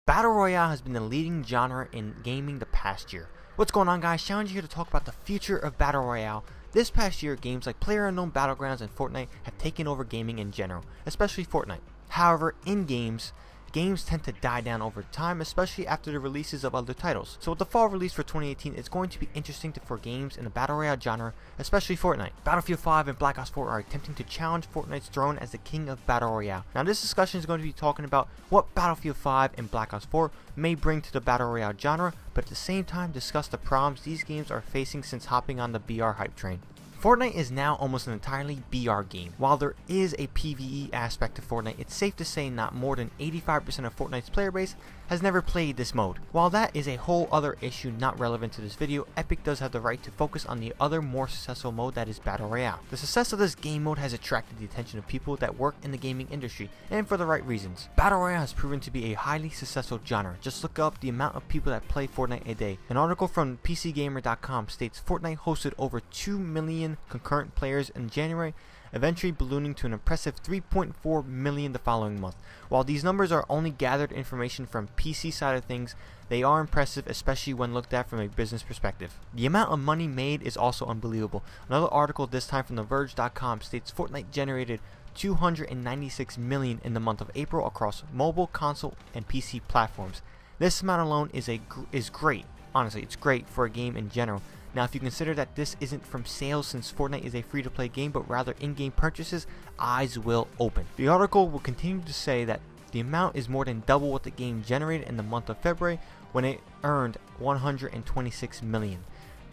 Battle Royale has been the leading genre in gaming the past year. What's going on, guys? ShadowNinja here to talk about the future of Battle Royale. This past year, games like PlayerUnknown Battlegrounds and Fortnite have taken over gaming in general, especially Fortnite. However, in games tend to die down over time, especially after the releases of other titles. So with the fall release for 2018, it's going to be interesting for games in the Battle Royale genre, especially Fortnite. Battlefield 5 and Black Ops 4 are attempting to challenge Fortnite's throne as the king of Battle Royale. Now this discussion is going to be talking about what Battlefield 5 and Black Ops 4 may bring to the Battle Royale genre, but at the same time discuss the problems these games are facing since hopping on the BR hype train. Fortnite is now almost an entirely BR game. While there is a PvE aspect to Fortnite, it's safe to say not more than 85% of Fortnite's player base has never played this mode. While that is a whole other issue not relevant to this video, Epic does have the right to focus on the other more successful mode that is Battle Royale. The success of this game mode has attracted the attention of people that work in the gaming industry, and for the right reasons. Battle Royale has proven to be a highly successful genre. Just look up the amount of people that play Fortnite a day. An article from PCGamer.com states Fortnite hosted over 2 million concurrent players in January, eventually ballooning to an impressive 3.4 million the following month. While these numbers are only gathered information from PC side of things, they are impressive, especially when looked at from a business perspective. The amount of money made is also unbelievable. Another article, this time from TheVerge.com, states Fortnite generated 296 million in the month of April across mobile, console, and PC platforms. This amount alone is great. Honestly, it's great for a game in general. Now, if you consider that this isn't from sales, since Fortnite is a free-to-play game, but rather in-game purchases, eyes will open. The article will continue to say that the amount is more than double what the game generated in the month of February, when it earned 126 million.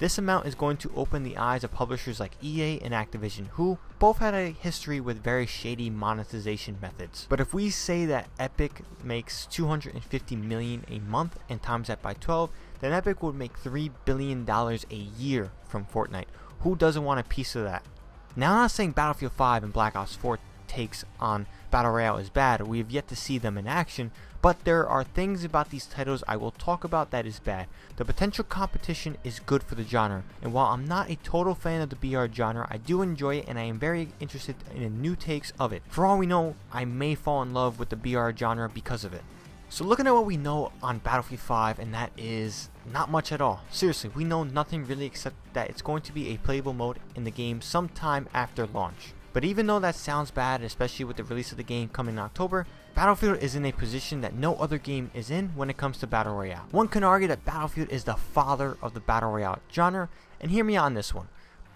This amount is going to open the eyes of publishers like EA and Activision, who both had a history with very shady monetization methods. But if we say that Epic makes 250 million a month and times that by 12, then Epic would make $3 billion a year from Fortnite. Who doesn't want a piece of that? Now, I'm not saying Battlefield 5 and Black Ops 4 takes on Battle Royale is bad. We have yet to see them in action, but there are things about these titles I will talk about that is bad. The potential competition is good for the genre, and while I'm not a total fan of the BR genre, I do enjoy it and I am very interested in the new takes of it. For all we know, I may fall in love with the BR genre because of it. So looking at what we know on Battlefield 5, and that is not much at all. Seriously, we know nothing really except that it's going to be a playable mode in the game sometime after launch. But even though that sounds bad, especially with the release of the game coming in October, Battlefield is in a position that no other game is in when it comes to Battle Royale. One can argue that Battlefield is the father of the Battle Royale genre, and hear me out on this one.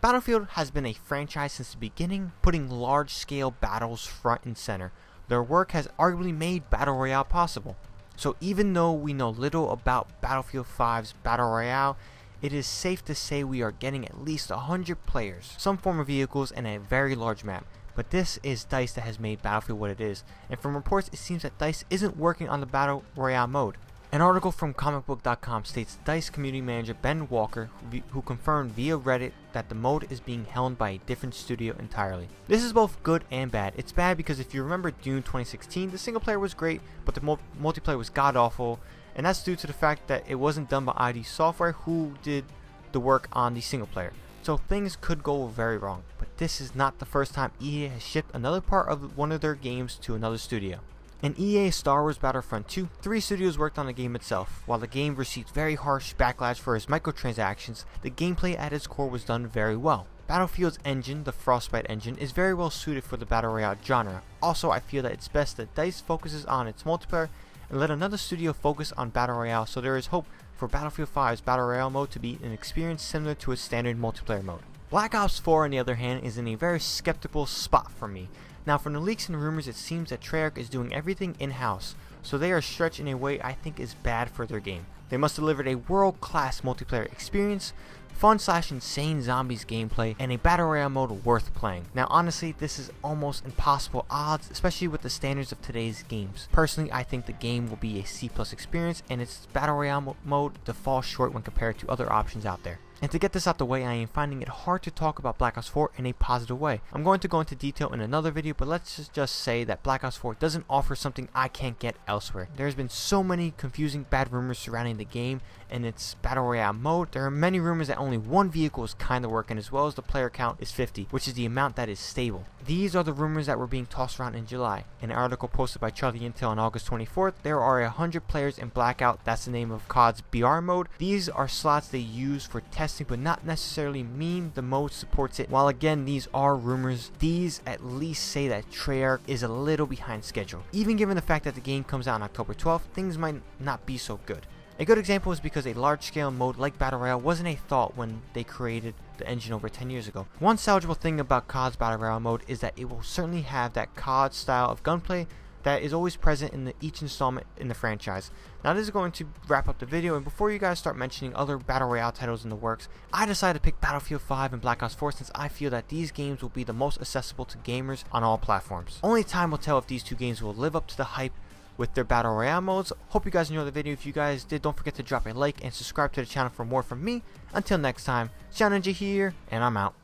Battlefield has been a franchise since the beginning, putting large-scale battles front and center. Their work has arguably made Battle Royale possible. So even though we know little about Battlefield 5's Battle Royale, it is safe to say we are getting at least 100 players, some form of vehicles, and a very large map. But this is DICE that has made Battlefield what it is, and from reports it seems that DICE isn't working on the Battle Royale mode. An article from comicbook.com states DICE community manager Ben Walker, who confirmed via Reddit that the mode is being helmed by a different studio entirely. This is both good and bad. It's bad because if you remember Dune 2016, the single player was great, but the multiplayer was god-awful, and that's due to the fact that it wasn't done by ID Software, who did the work on the single player. So things could go very wrong, but this is not the first time EA has shipped another part of one of their games to another studio. In EA's Star Wars Battlefront 2, 3 studios worked on the game itself. While the game received very harsh backlash for its microtransactions, the gameplay at its core was done very well. Battlefield's engine, the Frostbite engine, is very well suited for the Battle Royale genre. Also, I feel that it's best that DICE focuses on its multiplayer and let another studio focus on Battle Royale, so there is hope for Battlefield 5's Battle Royale mode to be an experience similar to its standard multiplayer mode. Black Ops 4, on the other hand, is in a very skeptical spot for me. Now, from the leaks and rumors, it seems that Treyarch is doing everything in-house, so they are stretched in a way I think is bad for their game. They must deliver a world-class multiplayer experience, fun/insane zombies gameplay, and a Battle Royale mode worth playing. Now, honestly, this is almost impossible odds, especially with the standards of today's games. Personally, I think the game will be a C+ experience, and its Battle Royale mode to fall short when compared to other options out there. And to get this out the way, I am finding it hard to talk about Black Ops 4 in a positive way. I'm going to go into detail in another video, but let's just say that Black Ops 4 doesn't offer something I can't get elsewhere. There's been so many confusing bad rumors surrounding the game and its Battle Royale mode. There are many rumors that only one vehicle is kinda working, as well as the player count is 50, which is the amount that is stable. These are the rumors that were being tossed around in July. In an article posted by Charlie Intel on August 24th, there are 100 players in Blackout. That's the name of COD's BR mode. These are slots they use for testing, but not necessarily mean the mode supports it. While again, these are rumors, these at least say that Treyarch is a little behind schedule. Even given the fact that the game comes out on October 12th, things might not be so good. A good example is because a large-scale mode like Battle Royale wasn't a thought when they created the engine over 10 years ago. One salvageable thing about COD's Battle Royale mode is that it will certainly have that COD style of gunplay that is always present in each installment in the franchise. Now this is going to wrap up the video, and before you guys start mentioning other Battle Royale titles in the works, I decided to pick Battlefield 5 and Black Ops 4 since I feel that these games will be the most accessible to gamers on all platforms. Only time will tell if these two games will live up to the hype with their Battle Royale modes. Hope you guys enjoyed the video. If you guys did, don't forget to drop a like and subscribe to the channel for more from me. Until next time, ShadowNinja here, and I'm out.